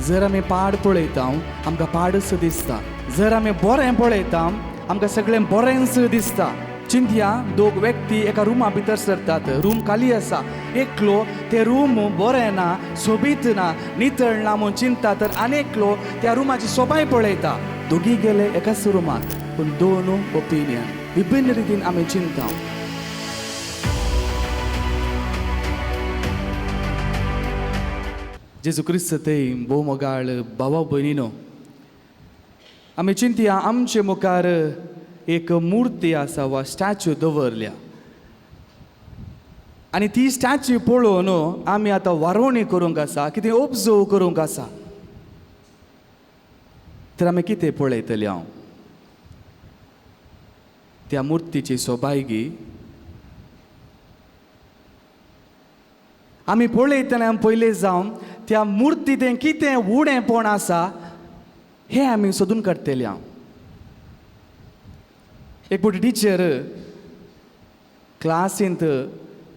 जर आमी पाड पळयता आमकां पाडस दिसता. जर आमी बरें पळयता आमकां सगळें बरेंच दिसता. चिंतया, दोग व्यक्ती एका रुमा भितर सरतात. रूम खाली आसा, एकलो ते रूम बरें ना, सोबीत ना, नितळ ना म्हूण चिंतता, तर आनेकलो त्या रुमाची सोबाय पळयता. दोगी गेले एकाच रुमात, पूण दोन ओपिनियन, विभिन्न रितीन आमी चिंतता. जेजू क्रिस्त ते भोव मोगाळ भावा भयणीनो, आमी चिंतया आमचे मुखार एक मुर्ती आसा वा स्टॅच्यू दवरल्या, आनी ती स्टॅच्यू पळोवन आमी आतां वारोवणी करूंक आसा, कितें ऑब्जर्व करूंक आसा, तर आमी कितें पळयतले? हांव त्या मुर्तीची सोबायगी आमी पळयतले. पयले जावन त्या मुर्तींत कितें उणेंपण आसा हें आमी सोदून काडटले. हांव एक पुटी टिचर क्लासींत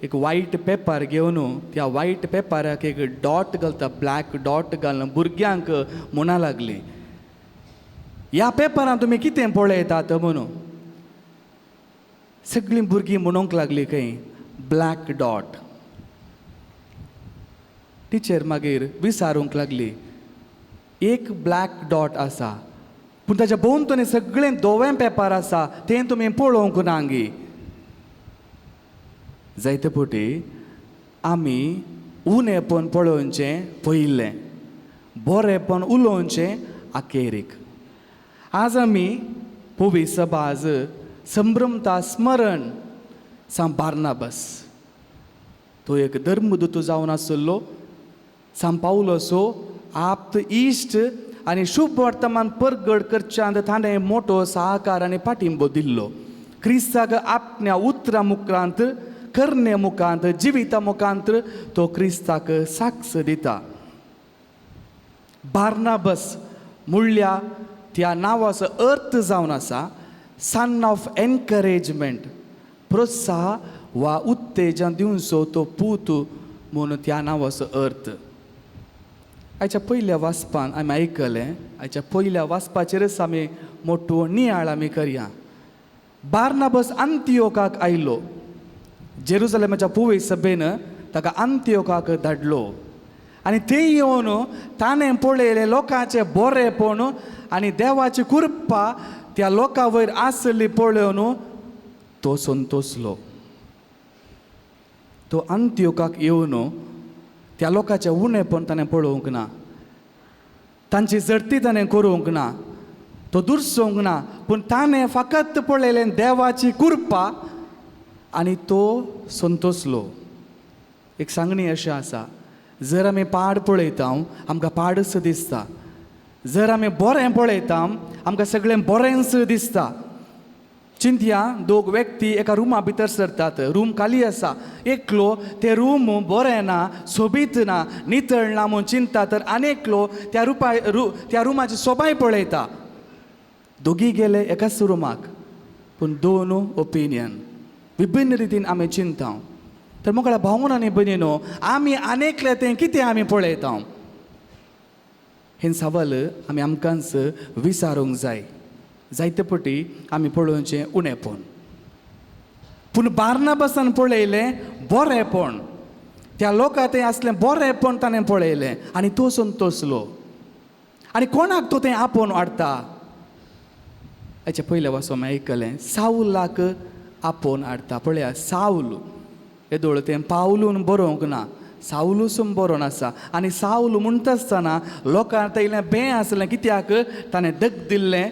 एक वायट पेपर घेवन त्या वायट पेपराक एक डॉट घालता, ब्लॅक डॉट घालून भुरग्यांक म्हणा लागली, ह्या पेपरान तुमी कितें पळयतात म्हणून. सगळीं भुरगीं म्हणूंक लागलीं खंय ब्लॅक डॉट. टिचर मागीर विचारूंक लागली, एक ब्लॅक डॉट आसा पूण ताच्या भोंवतणी सगळें धवें पेपर आसा, तें तुमी पळोवंक ना गी. जायते फावटी आमी उणेंपण पळोवचें पयलें, बरेंपण उलोवचें आखेरीक. आज आमी पोवी सभाज संभ्रमता स्मरण सान बार्नाबास. तो एक धर्मदूत जावन आसलो. सान पावलोसो आप्त इश्ट आनी शुभ वर्तमान परगड करच्यांत ताणें मोठो सहकार आनी पाठिंबो दिल्लो. क्रिस्ताक आपल्या उतरां मुखांत, करणे मुखांत, जिविता मुखांत तो क्रिस्ताक साक्ष दिता. बार्नाबास म्हणल्या त्या नांवाचो अर्थ जावन आसा सन ऑफ एनकरेजमेंट, प्रोत्साह वा उत्तेजन दिवचो तो पूत म्हणून त्या नांवाचो अर्थ. आयच्या पयल्या वाचपान आमी आयकलें, आयच्या पयल्या वाचपाचेरच आमी मोठो नियाळ आमी करया. बार्नाबास अंतियोकाक आयलो. जेरुसलेमाच्या पुवे सभेन ताका अंतियोकाक धाडलो आनी थंय येवन ताणें पळयलें लोकांचें बरेंपण आनी देवाची कृपा त्या लोकां वयर आसली पळोवन तो संतोसलो. तो अंतियोकाक येवन त्या लोकांचें उणेंपण ताणें पळोवंक ना, तांची जडती ताणें करूंक ना, तो दुरसोवंक ना, पूण ताणें फकत पळयलें देवाची कृपा आनी तो संतोसलो. एक सांगणी अशी आसा, जर आमी पाड पळयता आमकां पाडस दिसता. जर आमी बरें पळयता आमकां सगळें बरेंच दिसता. चिंतया, दोग व्यक्ती एका रुमा भितर सरतात. रूम खाली आसा, एकलो ते रूम बरें ना, सोबीत ना, नितळ ना म्हूण चिंतता, तर आनेकलो त्या रुमाची सोबाय पळयता. दोगी गेले एकाच रुमाक, पूण दोन ओपिनियन, विभिन्न रितीन आमी चिंतता. तर मोकळ्या भावना आनी भयणीनो, आमी आनेकले तें कितें आमी पळयता? हें सवाल आमी आमकांच विचारूंक जाय. जायते फावटी आमी पळोवचें उणेंपण, पूण बार्नाबासान पळयलें बरेंपण. त्या लोकां थंय आसलें बरेंपण ताणें पळयलें आनी तो संतोसलो. आनी कोणाक तो तें आपोवन हाडटा? हेच्या पयल्या वाचून आयकलें, साऊलाक आपोवन हाडटा. पळया, साऊल येदोळ तें पावलून बरोवंक ना, साऊलूसून बरोवन आसा. आनी साऊल म्हणटा आसतना लोकां थंयलें बें आसलें, कित्याक ताणें दग दिल्लें,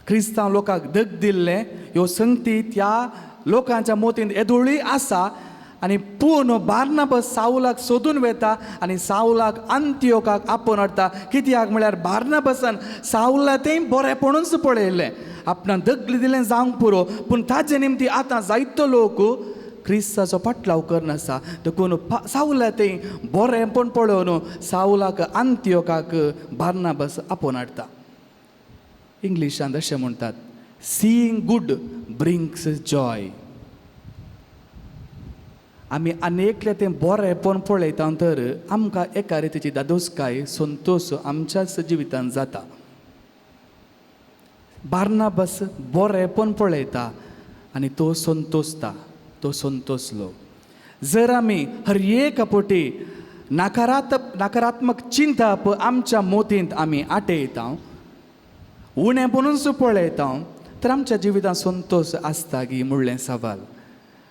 क्रिस्तांव लोकांक दग दिल्लें. ह्यो संगती त्या लोकांच्या मोतीन येदोळी आसा. आनी पूण बार्नाबास साऊलाक सोदून वेता आनी साऊलाक अंतियोकाक आपोवन हाडटा. कित्याक म्हळ्यार बार्नाबासान साऊला तें बरेंपणूच पळयलें. आपणाक दग दिलें जावंक पुरो, पूण ताजे निमती आतां जायतो लोक क्रिस्ताचो पाटलाव करनासा. देखून साऊला तें बरेंपण पळोवन साऊलाक अंतियोकाक बार्नाबास आपोवन हाडटा. इंग्लिशांत अशें म्हणटात, सीइंग गूड ब्रिंग्स जॉय. आमी आनेकले तें बरेंपण पळयता तर आमकां एका रितीची दादोसकाय संतोश आमच्याच जिवितांत जाता. बार्नाबास बरेंपण पळयता आनी तो संतोसता, तो संतोसलो. जर आमी हर एक फावटी नकारात्मक चिंता आमच्या मोतींत आमी आटयता, उणेपणूच पळयता, तर आमच्या जिवितांत संतोष आसता गी म्हणलें सवाल.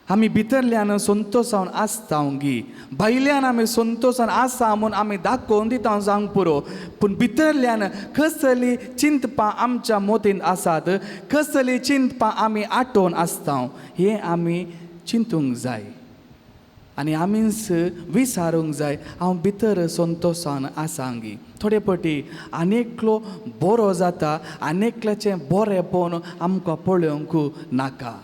आमी भितरल्यान संतोशान आसता गी, भायल्यान आमी संतोशान आसा म्हूण आमी दाखोवन दिता जावंक पुरो, पूण भितरल्यान कसली चिंतपां आमच्या मोतींत आसात, कसली चिंतपां आमी आटोवन आसता, हें आमी चिंतूंक जाय. आनी आमीच विचारूंक जाय, हांव भितर संतोशान आसांगी. थोडे फावटी आनेकलो बरो जाता, आनेकल्याचें बरेंपण आमकां पळोवंक नाका.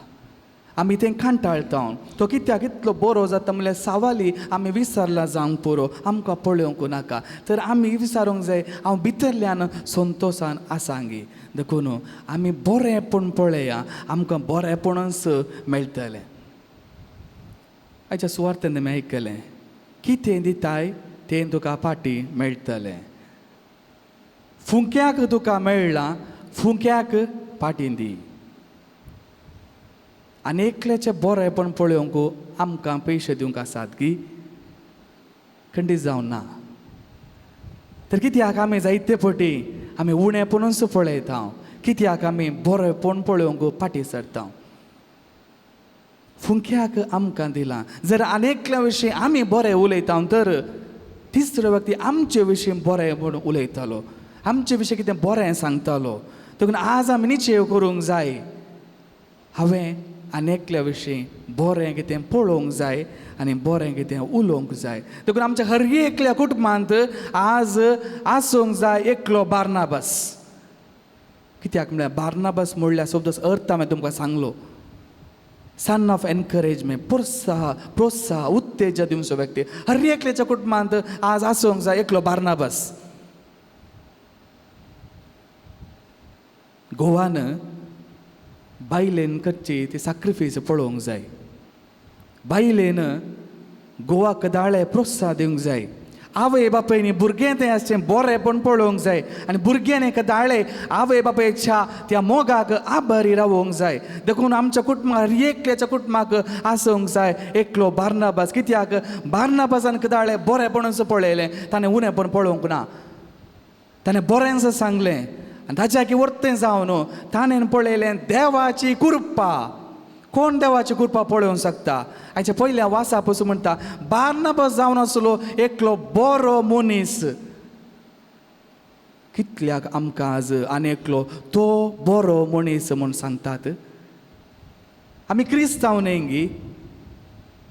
आमी तें कांटाळटा, तो कित्याक इतलो बरो जाता म्हणल्यार सावाली आमी विसरला जावंक पुरो, आमकां पळोवंक नाका. तर आमी विचारूंक जाय, हांव भितरल्यान संतोशान आसांगी. देखून आमी बरेंपण पळया, आमकां बरेंपणच मेळटलें. आयच्या सुवार्थेन आमी आयकलें, कितें दिताय तें तुका फाटीं मेळटलें. फुंक्याक तुका मेळ्ळां, फुंक्याक फाटीं दी. आनेकल्याचें बरेंपण पळोवंक आमकां पयशे दिवंक आसात की खंडीत जावं ना. तर कित्याक आमी जायते फावटी आमी उणेपणूच पळयता, कित्याक आमी बरेंपण पळोवंक फाटीं सरता. फुंक्याक आमकां दिलां. जर आनेकल्या विशीं आमी बरें उलयता तर तिसरो व्यक्ती आमचे विशीं बरें म्हणून उलयतालो, आमचे विशीं कितें बरें सांगतालो. देखून आज आमी निश्चय करूंक जाय, हांवें आनेकल्या विशीं बरें कितें पळोवंक जाय आनी बरें कितें उलोवंक जाय. देखून आमच्या हर एकल्या कुटुंबांत आज आसूंक जाय एकलो बार्नाबास. कित्याक म्हळ्यार बार्नाबास म्हणल्यार शब्द अर्थ हांवें तुमकां सांगलो, सन ऑफ एनकरेजमेंट, प्रोत्साह उत्तेजन दिवचो व्यक्ती. हर एकल्याच्या कुटुंबांत आज आसूंक जाय एकलो बार्नाबास. गोवान बायलेन करची ती सॅक्रिफायस पळोवंक जाय. बायलेन गोवा कदाळे प्रोत्साह दिवंक जाय. आवय बापायनी भुरगें तें आसचें बरेंपण पळोवंक जाय आनी भुरग्यांनी कदाळे आवय बापायच्या त्या मोगाक आभारी रावोंक जाय. देखून आमच्या कुटुंबाक एकल्याच्या कुटुंबाक आसूंक जाय एकलो बार्नाबास. कित्याक बार्नाबासान कदाळे बरेंपणूच पळयलें, ताणें उणेपण पळोवंक ना. ताणें बरेंच सांगलें आनी ताच्या वर्तें जावन ताणें पळयलें देवाची कृपा. कोण देवाची कृपा पळोवंक शकता? हाच्या पयल्या वासा पासून म्हणटा बार्नाबास जावन आसलो एकलो बरो मनीस. कितल्याक आमकां आज आनी एकलो तो बरो मनीस म्हूण सांगतात? आमी क्रिस्तांव न्ही गी,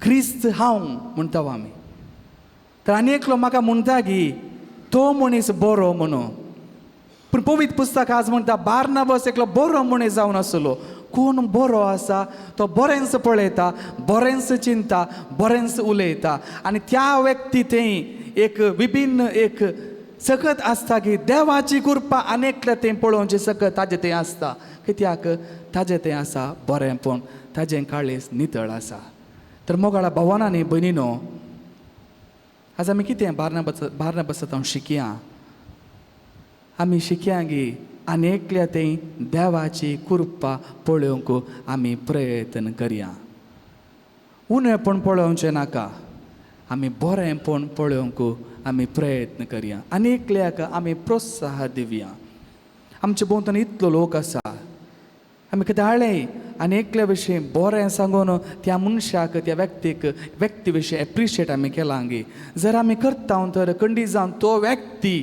क्रिस्त हांव म्हणटा आमी. तर आनी एकलो म्हाका म्हणटा गी तो मनीस बरो म्हणून. पूण पवित्र पुस्तक आज म्हणटा बार्नाबास एकलो बरो मनीस जावन आसलो. कोण बरो आसा तो बरेंच पळयता, बरेंच चिंता, बरेंच उलयता. आनी त्या व्यक्ती थंय एक विभिन्न एक सकत आसता की देवाची कृपा आनेकल्या थंय पळोवचें सकत ताजें थंय आसता. कित्याक ताजें थंय आसा बरेंपण, ताजें काळीज नितळ आसा. तर मोगाळा भावांनी भयणीनो, आज आमी कितें बार्नाबासांत शिकया? आमी शिकया की आनेकल्या थंय देवाची कृपा पळोवंक आमी प्रयत्न करया. उणेपण पळोवचें नाका, आमी बरेंपण पळोवंक आमी प्रयत्न करया. आनेकल्याक आमी प्रोत्साह दिवया. आमचे भोंवतणी इतलो लोक आसा, आमी कदाळे आनेकल्या विशीं बरें सांगून त्या मनशाक, त्या व्यक्ती विशीं एप्रिशिएट आमी केलां गी. जर आमी करता तर खंडीत जावन तो व्यक्ती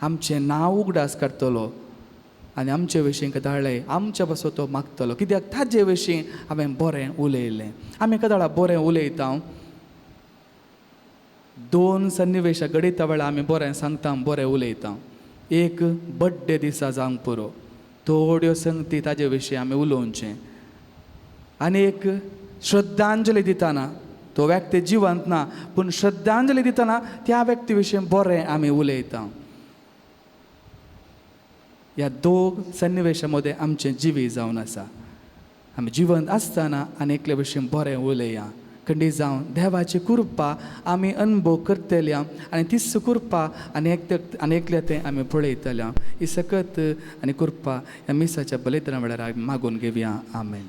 आमचें नांव उगडास करतलो आनी आमचे विशीं कदाळे आमच्या पासून तो मागतलो. कित्याक ताजे विशीं हांवें बरें उलयलें. आमी कदाळा बरें उलयता, 2 सन्निवेश घडयता वेळार आमी बरें सांगता, बरें उलयता. एक बर्थडे दिसा जावंक पुरो, थोड्यो संगती ताजे विशीं आमी उलोवचें. आनी एक श्रद्धांजली दितना, तो व्यक्ती जिवंत ना पूण श्रद्धांजली दितना त्या व्यक्ती विशीं बरें आमी उलयता. ह्या 2 सन्निवेशा मदें आमचें जिवी जावन आसा. आमी जिवंत आसतना आनेकल्या विशीं बरें उलया. खंडी जावन देवाची कृपा आमी अनुभव करतल्या आनी तीच कृपा आनी एकल्या तें आमी पळयतल्या. ही सकत आनी कृपा ह्या मिसाच्या बलिदाना वेळार मागून घेवया. आमेन.